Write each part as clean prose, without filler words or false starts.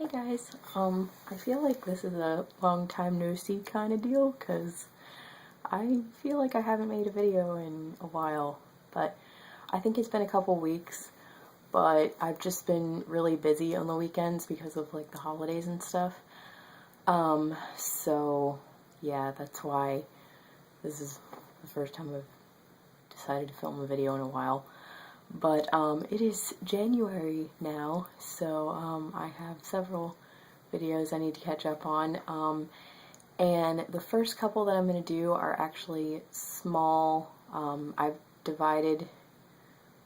Hey guys, I feel like this is a long time no see kind of deal because I feel like I haven't made a video in a while, but I think it's been a couple weeks, but I've just been really busy on the weekends because of like the holidays and stuff. So yeah, that's why this is the first time I've decided to film a video in a while. But it is January now, so I have several videos I need to catch up on. And the first couple that I'm going to do are actually small. I've divided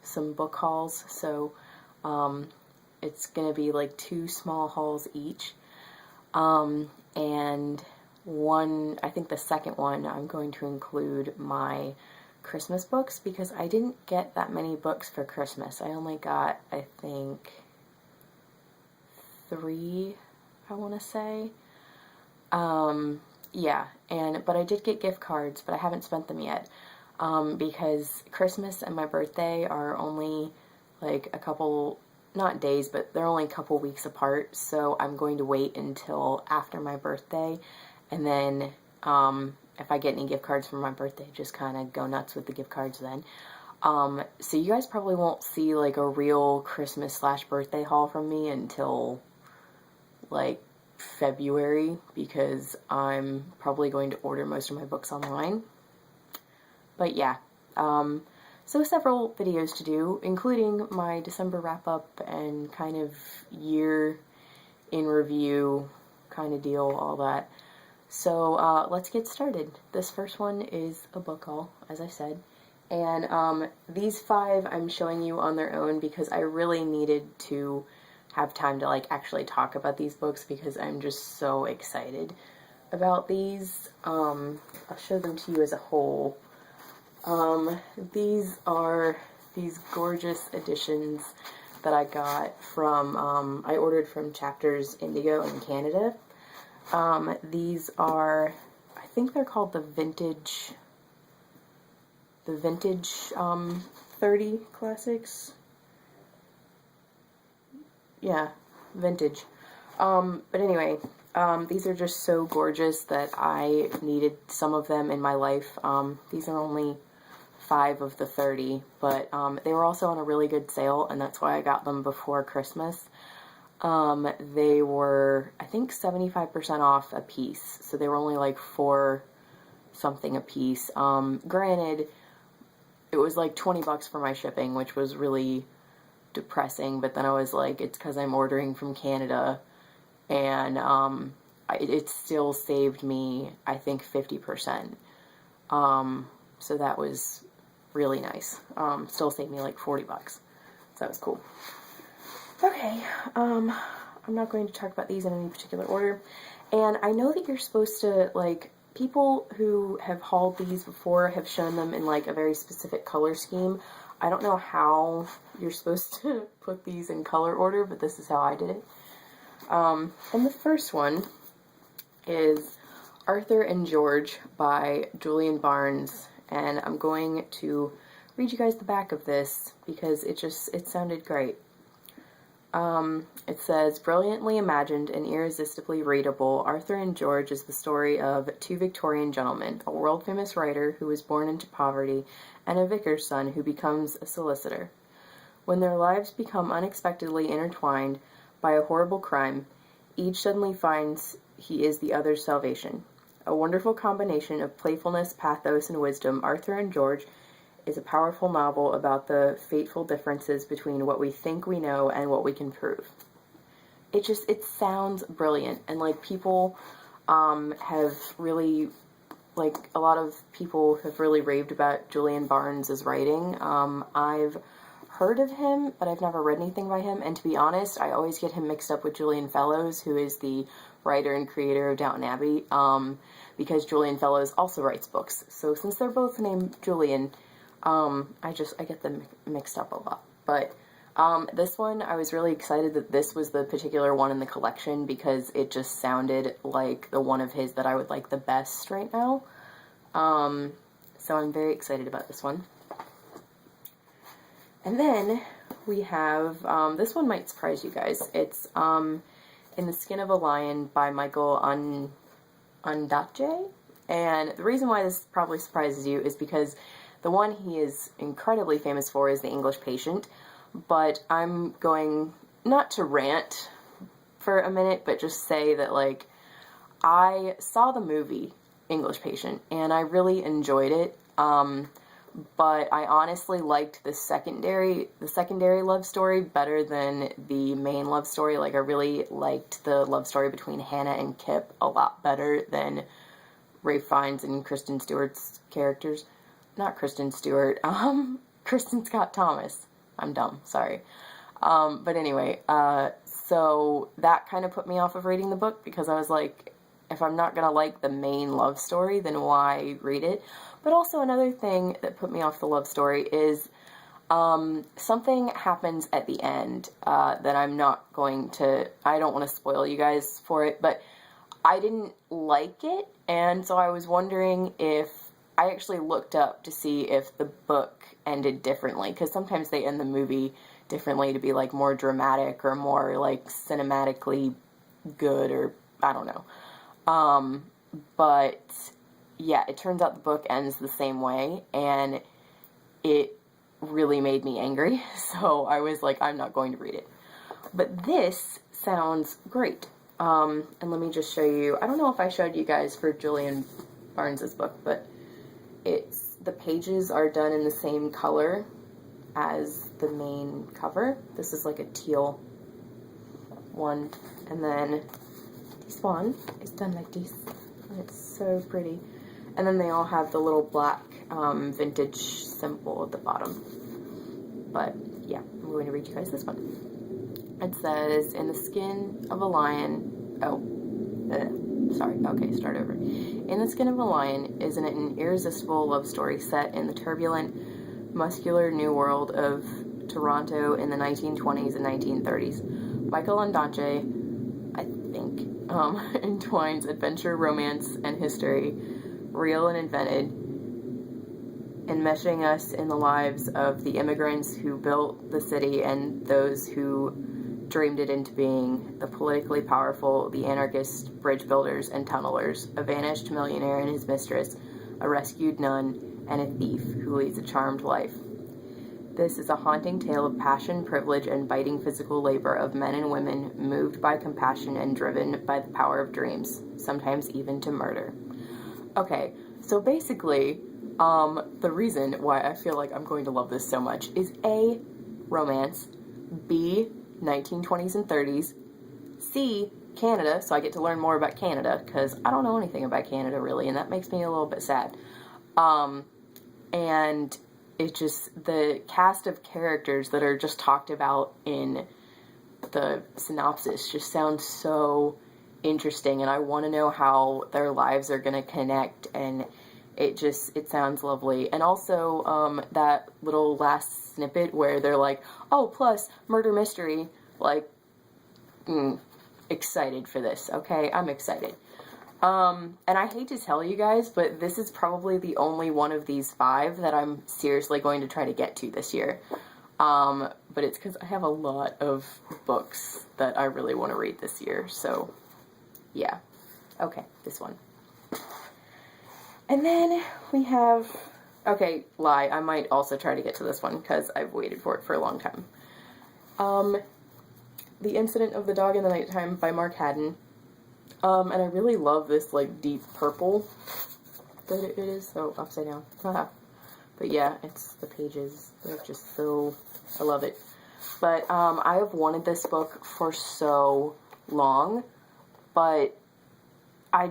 some book hauls, so it's going to be like 2 small hauls each. And one, I think the second one, I'm going to include my Christmas books because I didn't get that many books for Christmas. I only got, I think, 3, I want to say. Yeah, but I did get gift cards, but I haven't spent them yet. Because Christmas and my birthday are only like a couple, not days, but they're only a couple weeks apart, so I'm going to wait until after my birthday, and then, if I get any gift cards for my birthday, just kind of go nuts with the gift cards then. So you guys probably won't see like a real Christmas/birthday haul from me until like February, because I'm probably going to order most of my books online. But yeah, so several videos to do, including my December wrap-up and kind of year in review kind of deal, all that. So let's get started. This first one is a book haul, as I said, and these 5 I'm showing you on their own because I really needed to have time to like actually talk about these books because I'm just so excited about these. I'll show them to you as a whole. These are these gorgeous editions that I got from, I ordered from Chapters Indigo in Canada. These are, I think they're called the vintage 30 classics. Yeah, vintage. But anyway, these are just so gorgeous that I needed some of them in my life. These are only 5 of the 30, but they were also on a really good sale, and that's why I got them before Christmas. They were, I think, 75% off a piece, so they were only like 4 something a piece. Granted, it was like 20 bucks for my shipping, which was really depressing, but then I was like, it's because I'm ordering from Canada, and it still saved me, I think, 50%. So that was really nice. Still saved me like 40 bucks. So that was cool. Okay, I'm not going to talk about these in any particular order, and I know that you're supposed to, like, people who have hauled these before have shown them in, like, a very specific color scheme. I don't know how you're supposed to put these in color order, but this is how I did it. And the first one is Arthur and George by Julian Barnes, and I'm going to read you guys the back of this because it sounded great. It says, brilliantly imagined and irresistibly readable, Arthur and George is the story of 2 Victorian gentlemen, a world-famous writer who was born into poverty, and a vicar's son who becomes a solicitor. When their lives become unexpectedly intertwined by a horrible crime, each suddenly finds he is the other's salvation. A wonderful combination of playfulness, pathos, and wisdom, Arthur and George is a powerful novel about the fateful differences between what we think we know and what we can prove. It sounds brilliant, and like people have really, like a lot of people have really raved about Julian Barnes' writing. I've heard of him, but I've never read anything by him, and to be honest, I always get him mixed up with Julian Fellowes, who is the writer and creator of Downton Abbey, because Julian Fellowes also writes books. So since they're both named Julian, I get them mixed up a lot. But this one, I was really excited that this was the particular one in the collection because it just sounded like the one of his that I would like the best right now. So I'm very excited about this one. And then we have, this one might surprise you guys. It's In the Skin of a Lion by Michael Ondaatje. And the reason why this probably surprises you is because the one he is incredibly famous for is The English Patient, but I'm going not to rant for a minute, but just say that, like, I saw the movie English Patient, and I really enjoyed it, but I honestly liked the secondary love story better than the main love story. Like, I really liked the love story between Hannah and Kip a lot better than Ralph Fiennes and Kristen Stewart's characters. Not Kristen Stewart, Kristen Scott Thomas. I'm dumb, sorry. But anyway, so that kind of put me off of reading the book, because I was like, if I'm not gonna like the main love story, then why read it? But also another thing that put me off the love story is something happens at the end that I don't want to spoil you guys for it, but I didn't like it, and so I was wondering if, I actually looked up to see if the book ended differently, because sometimes they end the movie differently to be, like, more dramatic or more, like, cinematically good, or I don't know. But yeah, it turns out the book ends the same way, and it really made me angry, so I was like, I'm not going to read it. But this sounds great. And let me just show you, I don't know if I showed you guys for Julian Barnes's book, but the pages are done in the same color as the main cover. This is like a teal one, and then this one is done like this, and it's so pretty. And then they all have the little black vintage symbol at the bottom. But yeah, I'm going to read you guys this one. It says, in the skin of a lion, start over. In the Skin of a Lion is an irresistible love story set in the turbulent, muscular new world of Toronto in the 1920s and 1930s. Michael Ondaatje, I think, entwines adventure, romance, and history, real and invented, enmeshing us in the lives of the immigrants who built the city and those who dreamed it into being, the politically powerful, the anarchist bridge builders and tunnelers, a vanished millionaire and his mistress, a rescued nun, and a thief who leads a charmed life. This is a haunting tale of passion, privilege, and biting physical labor of men and women moved by compassion and driven by the power of dreams, sometimes even to murder. Okay, so basically, the reason why I feel like I'm going to love this so much is A, romance, B, 1920s and 30s, C, Canada, so I get to learn more about Canada, because I don't know anything about Canada, really, and that makes me a little bit sad. And it's just, the cast of characters that are just talked about in the synopsis just sounds so interesting, and I want to know how their lives are going to connect, and it sounds lovely. And also, that little last snippet where they're like, oh, plus, murder mystery, like, excited for this, okay? I'm excited. And I hate to tell you guys, but this is probably the only one of these 5 that I'm seriously going to try to get to this year. But it's because I have a lot of books that I really want to read this year, so, yeah. Okay, this one. And then we have, okay, I might also try to get to this one, because I've waited for it for a long time. The Incident of the Dog in the Nighttime by Mark Haddon. And I really love this, like, deep purple that it is, so upside down. But yeah, it's the pages, they're just so, I love it. But, I have wanted this book for so long, but I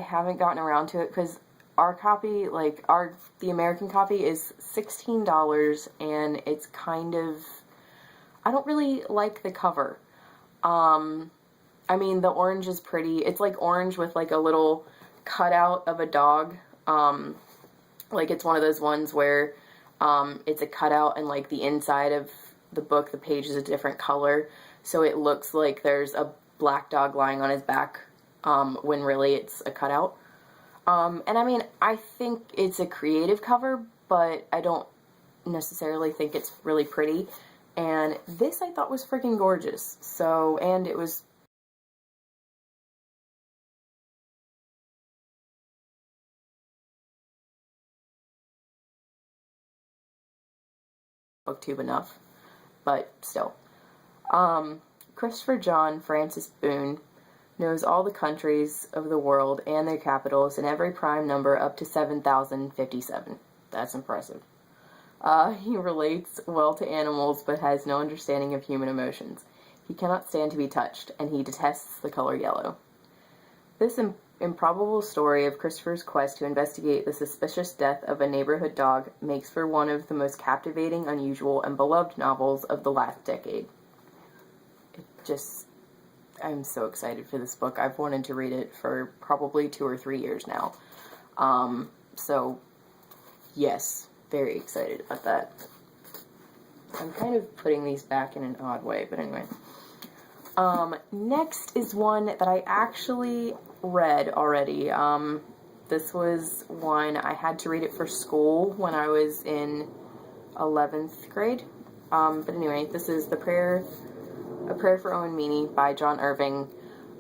haven't gotten around to it, because our copy, like, the American copy is $16, and it's kind of, I don't really like the cover. I mean, the orange is pretty. It's, like, orange with, like, a little cutout of a dog. Like, it's one of those ones where, it's a cutout, and, like, the inside of the book, the page is a different color, so it looks like there's a black dog lying on his back, when really it's a cutout. And I mean, I think it's a creative cover, but I don't necessarily think it's really pretty. And this I thought was freaking gorgeous. So, and it was booktube enough, but still. Christopher John Francis Boone knows all the countries of the world and their capitals and every prime number up to 7,057. That's impressive. He relates well to animals but has no understanding of human emotions. He cannot stand to be touched, and he detests the color yellow. This improbable story of Christopher's quest to investigate the suspicious death of a neighborhood dog makes for one of the most captivating, unusual, and beloved novels of the last decade. I'm so excited for this book. I've wanted to read it for probably 2 or 3 years now. So, yes, very excited about that. I'm kind of putting these back in an odd way, but anyway. Next is one that I actually read already. This was one, I had to read it for school when I was in 11th grade. But anyway, this is A Prayer for Owen Meany by John Irving.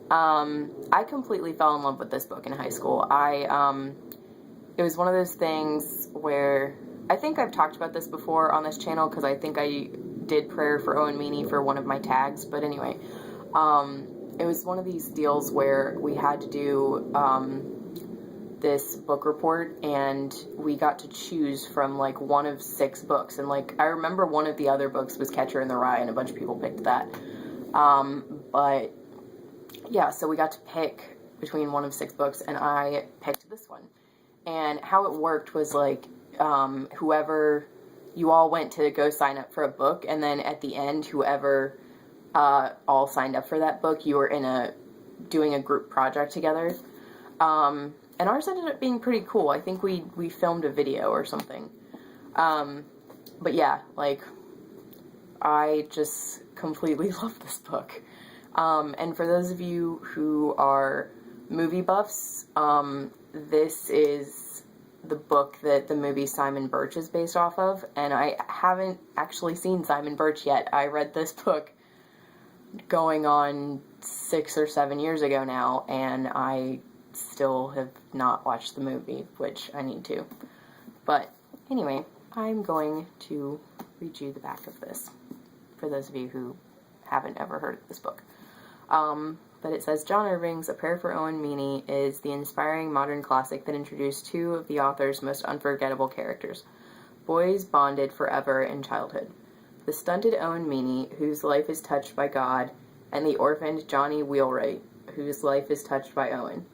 I completely fell in love with this book in high school. It was one of those things where, I think I've talked about this before on this channel, because I think I did Prayer for Owen Meany for one of my tags, but anyway, it was one of these deals where we had to do, this book report, and we got to choose from, like, one of 6 books, and, like, I remember one of the other books was Catcher in the Rye, and a bunch of people picked that, but, yeah, so we got to pick between one of 6 books, and I picked this one, and how it worked was, like, whoever, you all went to go sign up for a book, and then at the end, whoever, all signed up for that book, you were doing a group project together, and ours ended up being pretty cool. I think we filmed a video or something. But yeah, like, I just completely love this book. And for those of you who are movie buffs, this is the book that the movie Simon Birch is based off of, and I haven't actually seen Simon Birch yet. I read this book going on 6 or 7 years ago now, and I still have not watched the movie, which I need to. But anyway, I'm going to read you the back of this, for those of you who haven't ever heard of this book. But it says, John Irving's A Prayer for Owen Meany is the inspiring modern classic that introduced 2 of the author's most unforgettable characters, boys bonded forever in childhood. The stunted Owen Meany, whose life is touched by God, and the orphaned Johnny Wheelwright, whose life is touched by Owen.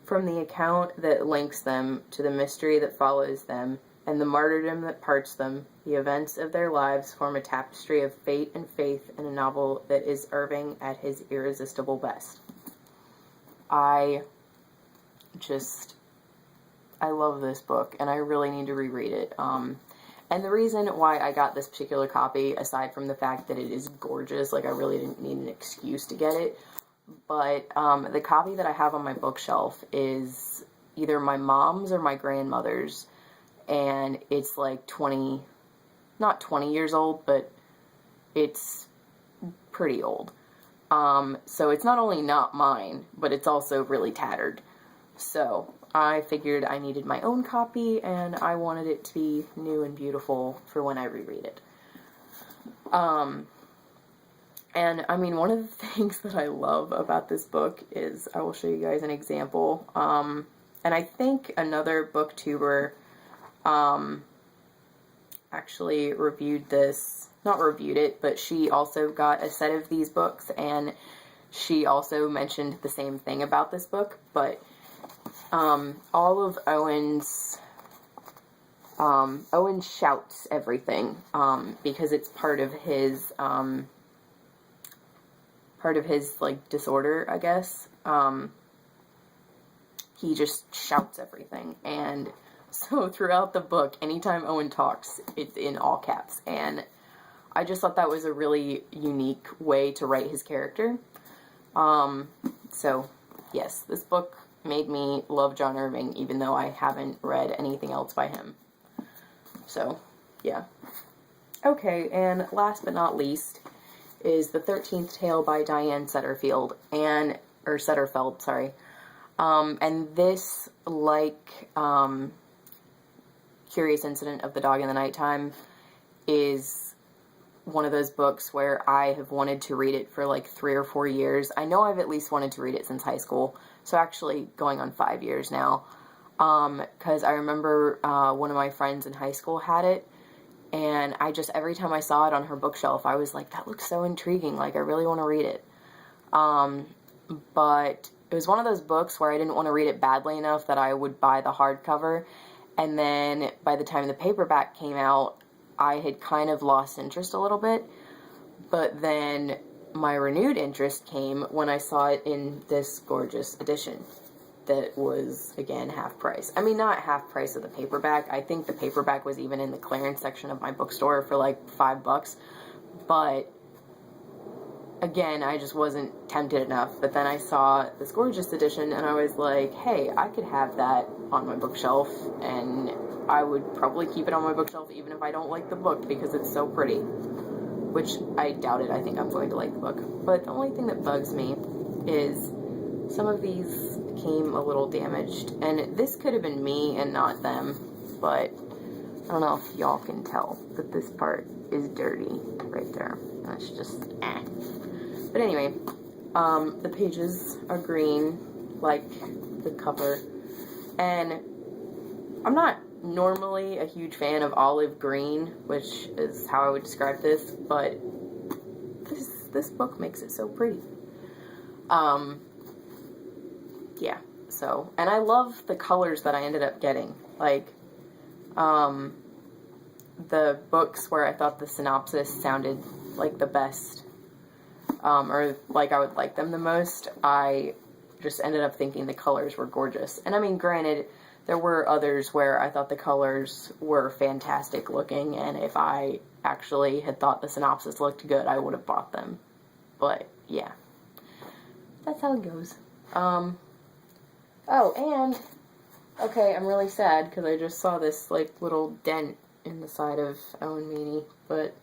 From the account that links them to the mystery that follows them, and the martyrdom that parts them, the events of their lives form a tapestry of fate and faith in a novel that is Irving at his irresistible best. I love this book, and I really need to reread it. And the reason why I got this particular copy, aside from the fact that it is gorgeous, like, I really didn't need an excuse to get it, but the copy that I have on my bookshelf is either my mom's or my grandmother's, and it's like not 20 years old, but it's pretty old. So it's not only not mine, but it's also really tattered. So I figured I needed my own copy, and I wanted it to be new and beautiful for when I reread it. And, I mean, one of the things that I love about this book is, I will show you guys an example, and I think another booktuber, actually reviewed this, not reviewed it, but she also got a set of these books, and she also mentioned the same thing about this book, but, all of Owen shouts everything, because it's part of his, like, disorder, I guess. He just shouts everything, and so throughout the book, anytime Owen talks, it's in all caps, and I just thought that was a really unique way to write his character. So, yes, this book made me love John Irving, even though I haven't read anything else by him. So, yeah. Okay, and last but not least is The 13th Tale by Diane Setterfeld, and this, like, Curious Incident of the Dog in the Nighttime, is one of those books where I have wanted to read it for like 3 or 4 years. I know I've at least wanted to read it since high school, so actually going on 5 years now. Because I remember one of my friends in high school had it, and I just, every time I saw it on her bookshelf, I was like, that looks so intriguing, like, I really want to read it. But it was one of those books where I didn't want to read it badly enough that I would buy the hardcover, and then by the time the paperback came out, I had kind of lost interest a little bit, but then my renewed interest came when I saw it in this gorgeous edition that was, again, half price. I mean, not half price of the paperback. I think the paperback was even in the clearance section of my bookstore for like $5, but again, I just wasn't tempted enough. But then I saw this gorgeous edition, and I was like, hey, I could have that on my bookshelf, and I would probably keep it on my bookshelf even if I don't like the book, because it's so pretty. Which, I doubt it. I think I'm going to like the book. But the only thing that bugs me is some of these came a little damaged. And this could have been me and not them, but I don't know if y'all can tell that this part is dirty right there. That's just, eh. But anyway, the pages are green, like the cover, and I'm not normally a huge fan of olive green, which is how I would describe this, but this book makes it so pretty. Yeah, so, and I love the colors that I ended up getting, like, the books where I thought the synopsis sounded like the best, or like I would like them the most, I just ended up thinking the colors were gorgeous. And I mean, granted, there were others where I thought the colors were fantastic looking, and if I actually had thought the synopsis looked good, I would have bought them. But, yeah. That's how it goes. Oh, and, okay, I'm really sad, because I just saw this, like, little dent in the side of Owen Meany, but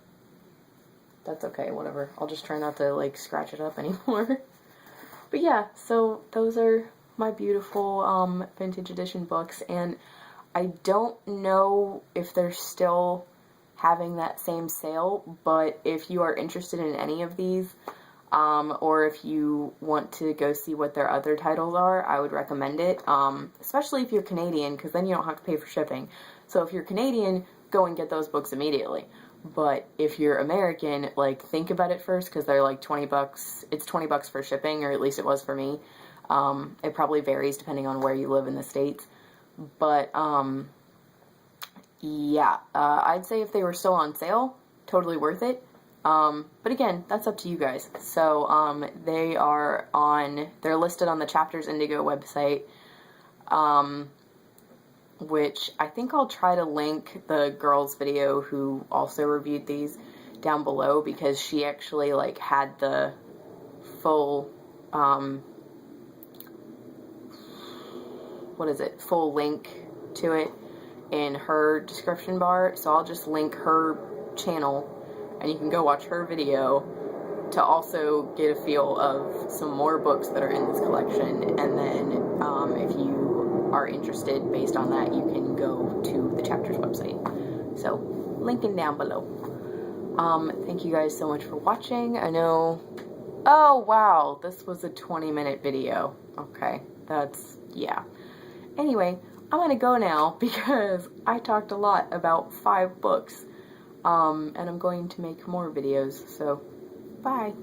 that's okay, whatever. I'll just try not to, like, scratch it up anymore. But yeah, so those are my beautiful vintage edition books, and I don't know if they're still having that same sale, but if you are interested in any of these, or if you want to go see what their other titles are, I would recommend it, especially if you're Canadian, because then you don't have to pay for shipping. So if you're Canadian, go and get those books immediately. But if you're American, like, think about it first, because they're like $20. It's $20 for shipping, or at least it was for me. It probably varies depending on where you live in the States. But, yeah, I'd say if they were still on sale, totally worth it. But again, that's up to you guys. So, they're listed on the Chapters Indigo website, which I think I'll try to link the girl's video who also reviewed these down below, because she actually, like, had the full, full link to it in her description bar, so I'll just link her channel, and you can go watch her video to also get a feel of some more books that are in this collection, and then, if you are interested based on that, you can go to the Chapters website. So, linking down below. Thank you guys so much for watching. I know, oh wow, this was a 20-minute video. Okay, that's, yeah. Anyway, I'm gonna go now because I talked a lot about 5 books, and I'm going to make more videos, so bye.